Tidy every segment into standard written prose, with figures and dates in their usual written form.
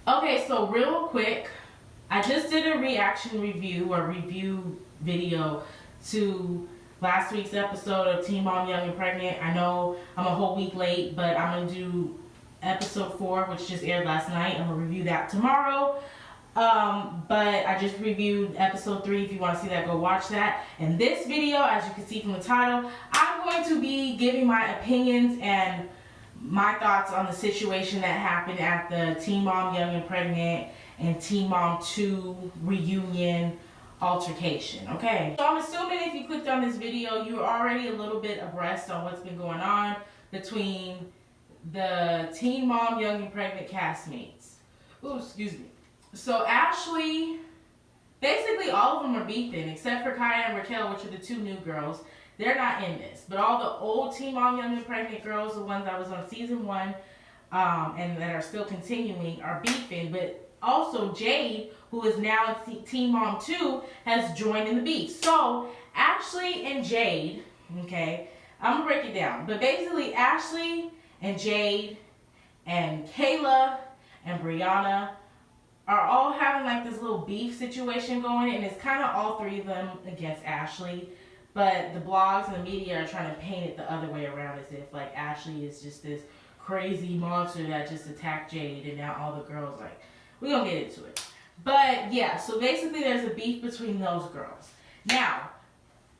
Okay, so real quick, I just did a reaction review or review video to last week's episode of Teen Mom Young and Pregnant. I know I'm a whole week late, but I'm going to do episode 4, which just aired last night. I'm going to review that tomorrow. But I just reviewed episode 3. If you want to see that, go watch that. And this video, as you can see from the title, I'm going to be giving my opinions and my thoughts on the situation that happened at the Teen Mom Young and Pregnant and Teen Mom 2 reunion altercation. Okay, so I'm assuming if you clicked on this video, you're already a little bit abreast on what's been going on between the Teen Mom Young and Pregnant castmates. Ooh, excuse me. So Ashley, basically all of them are beefing except for Kaya and Raquel, which are the 2 new girls. They're not in this, but all the old Teen Mom Young and Pregnant girls, the ones that was on season 1 and that are still continuing, are beefing. But also Jade, who is now in Teen Mom 2, has joined in the beef. So Ashley and Jade, okay, I'm gonna break it down. But basically Ashley and Jade and Kayla and Brianna are all having like this little beef situation going, and it's kind of all 3 of them against Ashley. But the blogs and the media are trying to paint it the other way around, as if like Ashley is just this crazy monster that just attacked Jade, and now all the girls like, we're gonna get into it. But yeah, so basically there's a beef between those girls. Now,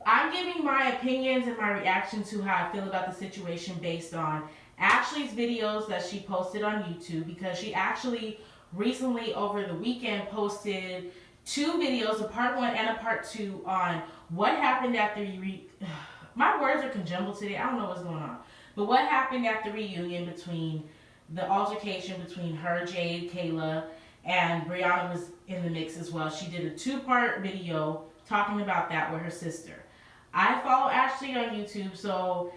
I'm giving my opinions and my reaction to how I feel about the situation based on Ashley's videos that she posted on YouTube, because she actually recently over the weekend posted 2 videos, a part 1 and a part 2, on what happened at the my words are conjumbled today. I don't know what's going on. But what happened at the reunion between the altercation between her, Jade, Kayla, and Brianna was in the mix as well. She did a 2-part video talking about that with her sister. I follow Ashley on YouTube, so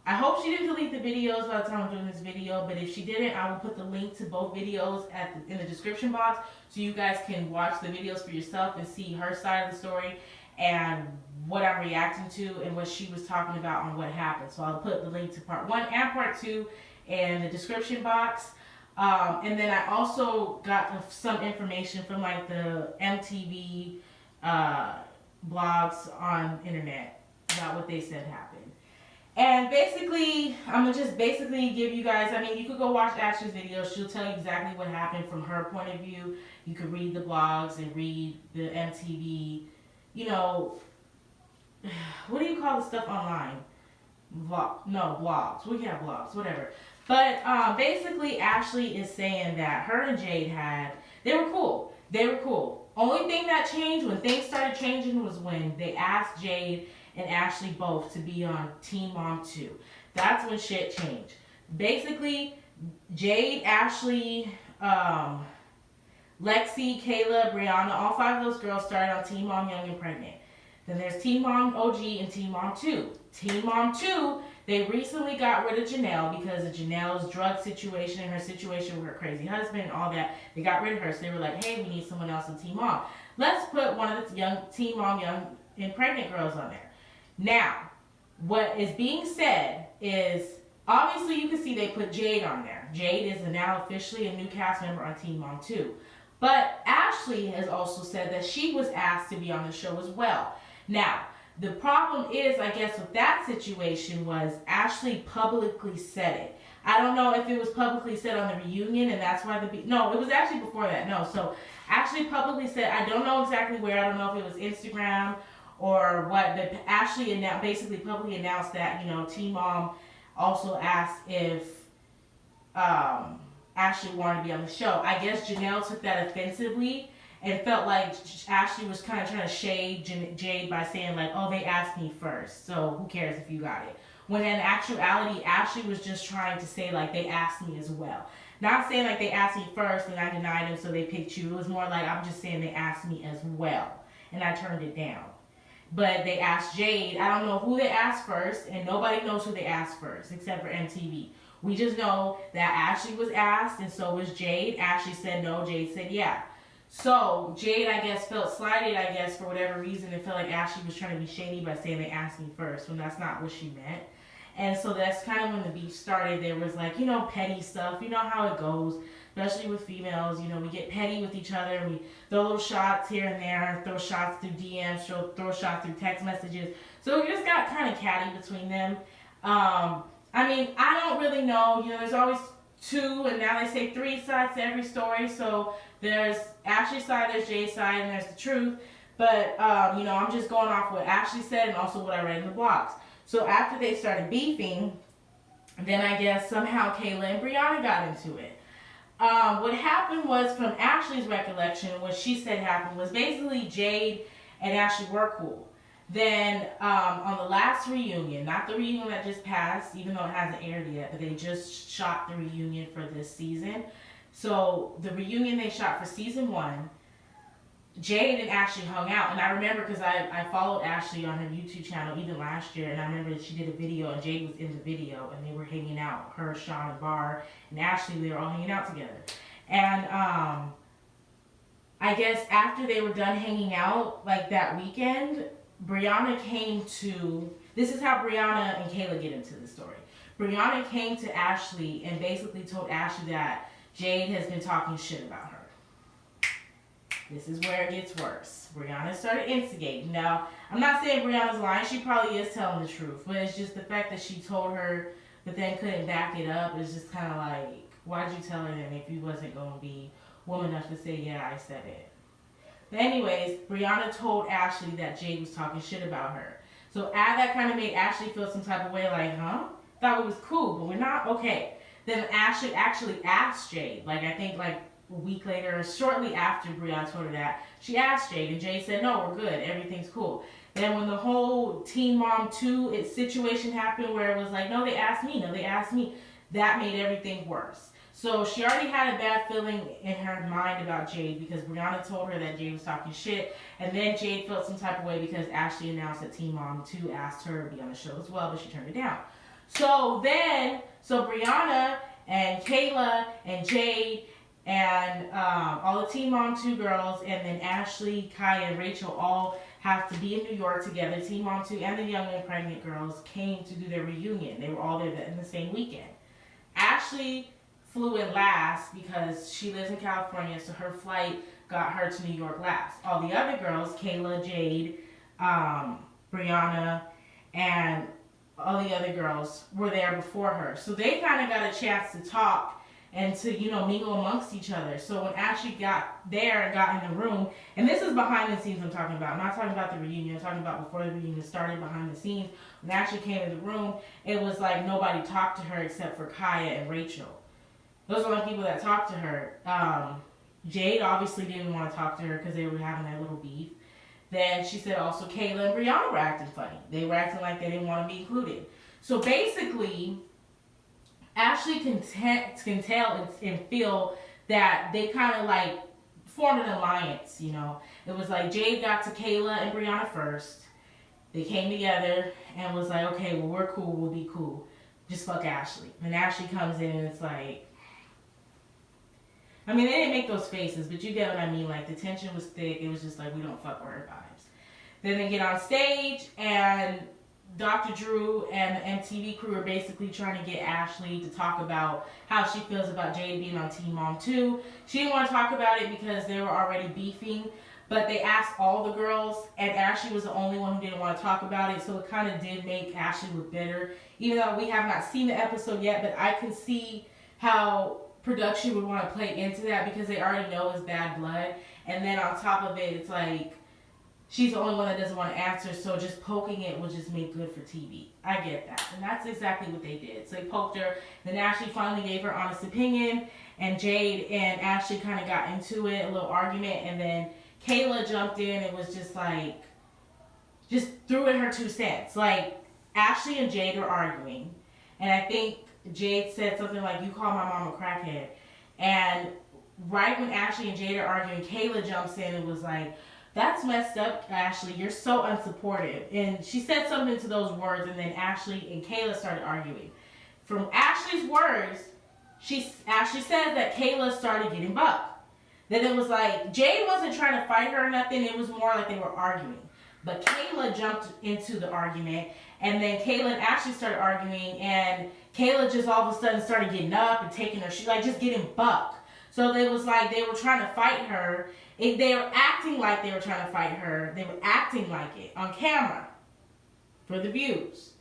I hope she didn't delete the videos by the time I'm doing this video, but if she didn't, I will put the link to both videos in the description box so you guys can watch the videos for yourself and see her side of the story and what I'm reacting to and what she was talking about on what happened. So I'll put the link to part 1 and part 2 in the description box. And then I also got some information from like the MTV blogs on internet about what they said happened. And basically, I'm going to just basically give you guys, I mean, you could go watch Ashley's video. She'll tell you exactly what happened from her point of view. You could read the blogs and read the MTV, you know, what do you call the stuff online? Blogs. We can have blogs, whatever. But basically, Ashley is saying that her and Jade they were cool. They were cool. Only thing that changed, when things started changing, was when they asked Jade and Ashley both to be on Teen Mom 2. That's when shit changed. Basically, Jade, Ashley, Lexi, Kayla, Brianna, all 5 of those girls started on Teen Mom Young and Pregnant. Then there's Teen Mom OG and Teen Mom 2. Teen Mom 2, they recently got rid of Janelle because of Janelle's drug situation and her situation with her crazy husband and all that. They got rid of her, so they were like, hey, we need someone else on Teen Mom. Let's put one of the young Teen Mom Young and Pregnant girls on there. Now, what is being said is, obviously you can see they put Jade on there. Jade is now officially a new cast member on Teen Mom 2. But Ashley has also said that she was asked to be on the show as well. Now, the problem is, I guess, with that situation was Ashley publicly said it. I don't know if it was publicly said on the reunion and that's why no, it was actually before that. No, so Ashley publicly said, I don't know exactly where, I don't know if it was Instagram or what, but Ashley basically publicly announced that, you know, Teen Mom also asked if Ashley wanted to be on the show. I guess Janelle took that offensively and felt like Ashley was kind of trying to shade Jade by saying like, oh, they asked me first, so who cares if you got it. When in actuality, Ashley was just trying to say like, they asked me as well. Not saying like they asked me first and I denied them so they picked you. It was more like, I'm just saying they asked me as well and I turned it down. But they asked Jade. I don't know who they asked first, and nobody knows who they asked first, except for MTV. We just know that Ashley was asked, and so was Jade. Ashley said no, Jade said yeah. So Jade, I guess, felt slighted, I guess, for whatever reason, and felt like Ashley was trying to be shady by saying they asked me first, when that's not what she meant. And so that's kind of when the beef started. There was like, you know, petty stuff. You know how it goes. especially with females. You know, we get petty with each other. We throw little shots here and there, throw shots through DMs, throw shots through text messages. So it just got kind of catty between them. I mean, I don't really know. You know, there's always two, and now they say three sides to every story. So there's Ashley's side, there's Jay's side, and there's the truth. But, you know, I'm just going off what Ashley said and also what I read in the blogs. So after they started beefing, then I guess somehow Kayla and Brianna got into it. What happened was, from Ashley's recollection, what she said happened was basically Jade and Ashley were cool. Then on the last reunion, not the reunion that just passed, even though it hasn't aired yet, but they just shot the reunion for this season. So the reunion they shot for season 1, Jade and Ashley hung out, and I remember because I followed Ashley on her YouTube channel even last year, and I remember that she did a video, and Jade was in the video, and they were hanging out, her, Sean, and Bar, and Ashley, they were all hanging out together. And I guess after they were done hanging out, like that weekend, Brianna came to, this is how Brianna and Kayla get into the story. Brianna came to Ashley and basically told Ashley that Jade has been talking shit about her. This is where it gets worse. Brianna started instigating. Now, I'm not saying Brianna's lying. She probably is telling the truth. But it's just the fact that she told her but then couldn't back it up. It's just kind of like, why'd you tell her then if you wasn't going to be woman enough to say, yeah, I said it. But anyways, Brianna told Ashley that Jade was talking shit about her. So that kind of made Ashley feel some type of way, like, huh? Thought we was cool, but we're not? Okay. Then Ashley actually asked Jade, like, I think, like, a week later, shortly after Brianna told her that, she asked Jade, and Jade said, no, we're good, everything's cool. Then when the whole Teen Mom 2 situation happened, where it was like, no, they asked me, that made everything worse. So she already had a bad feeling in her mind about Jade, because Brianna told her that Jade was talking shit, and then Jade felt some type of way because Ashley announced that Teen Mom 2 asked her to be on the show as well, but she turned it down. So Brianna and Kayla and Jade and all the Teen Mom 2 girls, and then Ashley, Kaya, and Rachel all have to be in New York together. Teen Mom 2 and the Young and Pregnant girls came to do their reunion. They were all there in the same weekend. Ashley flew in last because she lives in California, so her flight got her to New York last. All the other girls, Kayla, Jade, Brianna, and all the other girls were there before her. So they kind of got a chance to talk and to, you know, mingle amongst each other. So when Ashley got there and got in the room, and this is behind the scenes I'm talking about. I'm not talking about the reunion. I'm talking about before the reunion started, behind the scenes. When Ashley came in the room, it was like nobody talked to her except for Kaya and Rachel. Those are the people that talked to her. Jade obviously didn't want to talk to her because they were having that little beef. Then she said also Kayla and Brianna were acting funny. They were acting like they didn't want to be included. So basically, Ashley can tell and feel that they kind of like formed an alliance, you know. It was like Jade got to Kayla and Brianna first. They came together and was like, okay, well, we're cool, we'll be cool. Just fuck Ashley. And Ashley comes in and it's like, I mean, they didn't make those faces, but you get what I mean. Like, the tension was thick. It was just like, we don't fuck with her vibes. Then they get on stage, and Dr. Drew and the MTV crew are basically trying to get Ashley to talk about how she feels about Jade being on Teen Mom 2. She didn't want to talk about it because they were already beefing, but they asked all the girls, and Ashley was the only one who didn't want to talk about it, so it kind of did make Ashley look bitter. Even though we have not seen the episode yet, but I can see how production would want to play into that because they already know it's bad blood. And then on top of it, it's like she's the only one that doesn't want to answer, so just poking it will just make good for TV. I get that. And that's exactly what they did. So they poked her, then Ashley finally gave her honest opinion, and Jade and Ashley kind of got into it, a little argument, and then Kayla jumped in and was just like, just threw in her 2 cents. Like, Ashley and Jade were arguing, and I think Jade said something like, you call my mom a crackhead. And right when Ashley and Jade are arguing, Kayla jumps in and was like, that's messed up, Ashley. You're so unsupportive. And she said something to those words, and then Ashley and Kayla started arguing. From Ashley's words, Ashley said that Kayla started getting bucked. Then it was like, Jade wasn't trying to fight her or nothing. It was more like they were arguing. But Kayla jumped into the argument, and then Kayla and Ashley started arguing, and Kayla just all of a sudden started getting up and taking her, like just getting bucked. So it was like they were trying to fight her. They were acting like they were trying to fight her. They were acting like it on camera for the views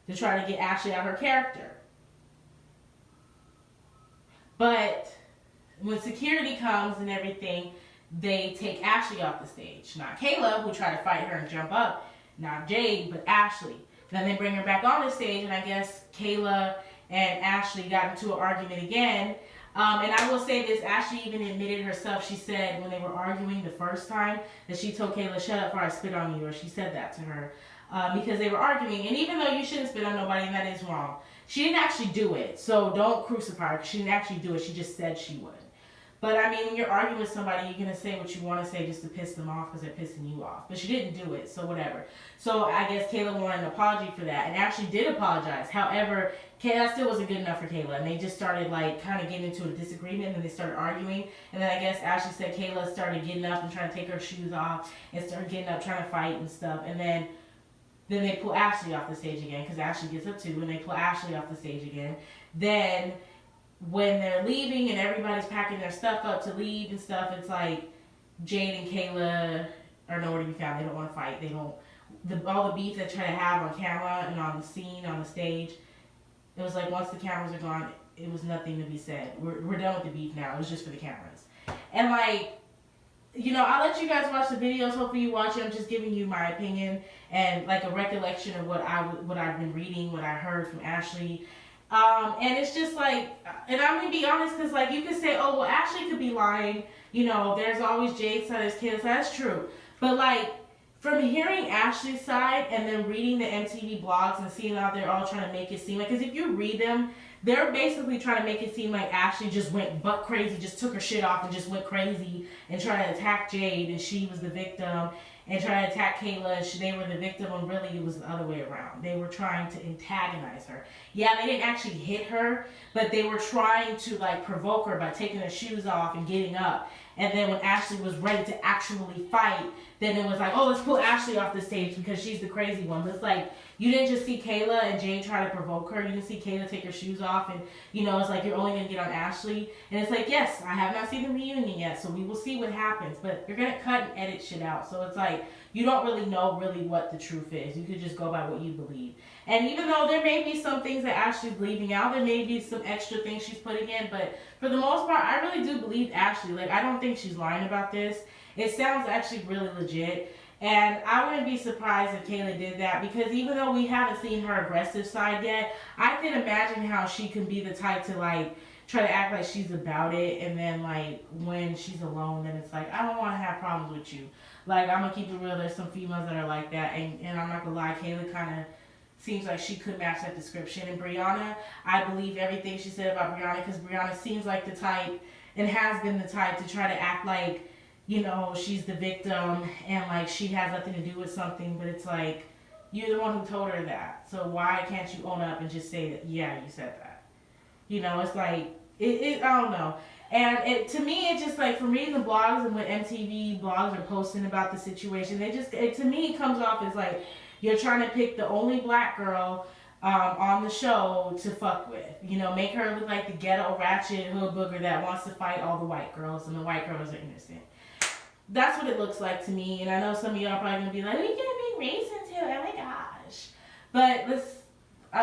to try to get Ashley out of her character. But when security comes and everything, they take Ashley off the stage. Not Kayla, who tried to fight her and jump up. Not Jade, but Ashley. Then they bring her back on the stage, and I guess Kayla and Ashley got into an argument again. And I will say this, Ashley even admitted herself, she said when they were arguing the first time, that she told Kayla, shut up or I spit on you, or she said that to her. Because they were arguing, and even though you shouldn't spit on nobody, and that is wrong, she didn't actually do it. So don't crucify her, because she didn't actually do it, she just said she would. But I mean, when you're arguing with somebody, you're going to say what you want to say just to piss them off because they're pissing you off. But she didn't do it, so whatever. So I guess Kayla wanted an apology for that, and Ashley did apologize. However, that still wasn't good enough for Kayla, and they just started like kind of getting into a disagreement, and they started arguing. And then I guess Ashley said Kayla started getting up and trying to take her shoes off and started getting up trying to fight and stuff. And then they pull Ashley off the stage again because Ashley gets up too, and they pull Ashley off the stage again. Then when they're leaving and everybody's packing their stuff up to leave and stuff, it's like Jade and Kayla are nowhere to be found. They don't want to fight. They don't. All the beef they try to have on camera and on the scene, on the stage, it was like once the cameras are gone, it was nothing to be said. We're done with the beef now. It was just for the cameras. And like, you know, I'll let you guys watch the videos. Hopefully you watch it. I'm just giving you my opinion and like a recollection of what I've been reading, what I heard from Ashley. And it's just like, and I'm going to be honest, because like you could say, oh, well, Ashley could be lying. You know, there's always Jade's side, there's Kayla's side. That's true. But like, from hearing Ashley's side and then reading the MTV blogs and seeing how they're all trying to make it seem like, because if you read them, they're basically trying to make it seem like Ashley just went butt crazy, just took her shit off and just went crazy and tried to attack Jade, and she was the victim, and tried to attack Kayla, they were the victim, when really it was the other way around. They were trying to antagonize her. Yeah, they didn't actually hit her, but they were trying to like provoke her by taking her shoes off and getting up. And then when Ashley was ready to actually fight, then it was like, oh, let's pull Ashley off the stage because she's the crazy one. But it's like, you didn't just see Kayla and Jade try to provoke her. You didn't see Kayla take her shoes off, and, you know, it's like you're only going to get on Ashley. And it's like, yes, I have not seen the reunion yet, so we will see what happens. But you're going to cut and edit shit out. So it's like, you don't really know really what the truth is. You could just go by what you believe. And even though there may be some things that Ashley's leaving out, there may be some extra things she's putting in, but for the most part, I really do believe Ashley. Like, I don't think she's lying about this. It sounds actually really legit. And I wouldn't be surprised if Kayla did that, because even though we haven't seen her aggressive side yet, I can imagine how she can be the type to like try to act like she's about it, and then like when she's alone, then it's like, I don't want to have problems with you. Like, I'm gonna keep it real, there's some females that are like that, and I'm not gonna lie, Kayla kind of seems like she could match that description. And Brianna, I believe everything she said about Brianna, because Brianna seems like the type, and has been the type, to try to act like, you know, she's the victim and like she has nothing to do with something. But it's like, you're the one who told her that, so why can't you own up and just say that, yeah, you said that? You know, it's like, I don't know. And to me, it just like, from reading the blogs and what MTV blogs are posting about the situation, to me, it comes off as like, you're trying to pick the only black girl on the show to fuck with. You know, make her look like the ghetto ratchet hood booger that wants to fight all the white girls, and the white girls are innocent. That's what it looks like to me. And I know some of y'all are probably going to be like, we can't be racist here. Oh my gosh. But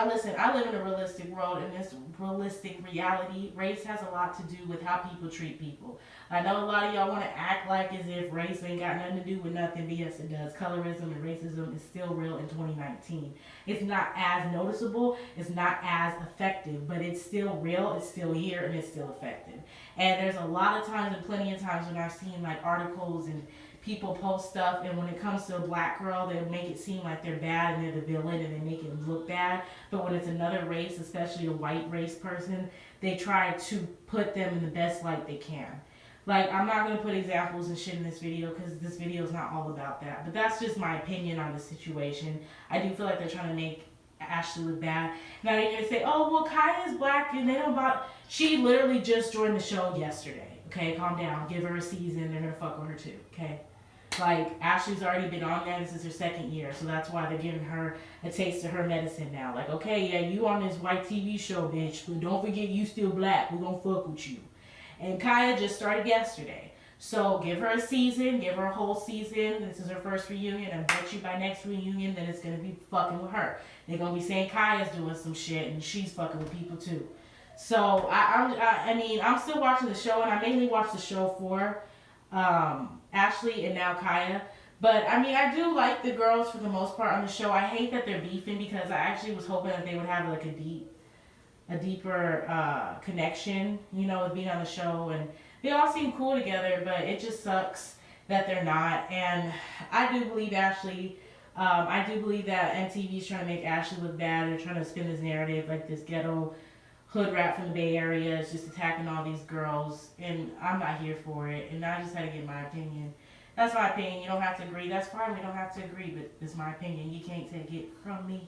listen, I live in a realistic world. In this realistic reality, race has a lot to do with how people treat people. I know a lot of y'all want to act like as if race ain't got nothing to do with nothing, but yes, it does. Colorism and racism is still real in 2019. It's not as noticeable, it's not as effective, but it's still real, it's still here, and it's still effective. And there's a lot of times, and plenty of times, when I've seen like articles and people post stuff, and when it comes to a black girl, they make it seem like they're bad and they're the villain, and they make it look bad. But when it's another race, especially a white race person, they try to put them in the best light they can. Like, I'm not going to put examples and shit in this video, because this video is not all about that. But that's just my opinion on the situation. I do feel like they're trying to make Ashley look bad. Now you're going to say, oh, well, Kaya's black and they don't about... She literally just joined the show yesterday. Okay, calm down. Give her a season. They're going to fuck with her too. Okay? Like, Ashley's already been on there. This is her second year. So that's why they're giving her a taste of her medicine now. Like, okay, yeah, you on this white TV show, bitch. But don't forget you still black. We're going to fuck with you. And Kaya just started yesterday. So give her a season, give her a whole season. This is her first reunion. I bet you by next reunion then it's gonna be fucking with her. They're gonna be saying Kaya's doing some shit and she's fucking with people too. So I mean I'm still watching the show, and I mainly watch the show for Ashley and now Kaya. But I mean I do like the girls for the most part on the show. I hate that they're beefing because I actually was hoping that they would have like a deeper connection, you know, with being on the show, and they all seem cool together, but it just sucks that they're not. And I do believe Ashley, I do believe that MTV is trying to make Ashley look bad. They're trying to spin this narrative like this ghetto hood rat from the Bay Area is just attacking all these girls, and I'm not here for it. And I just had to get my opinion. That's my opinion. You don't have to agree. That's fine. We don't have to agree, but it's my opinion. You can't take it from me.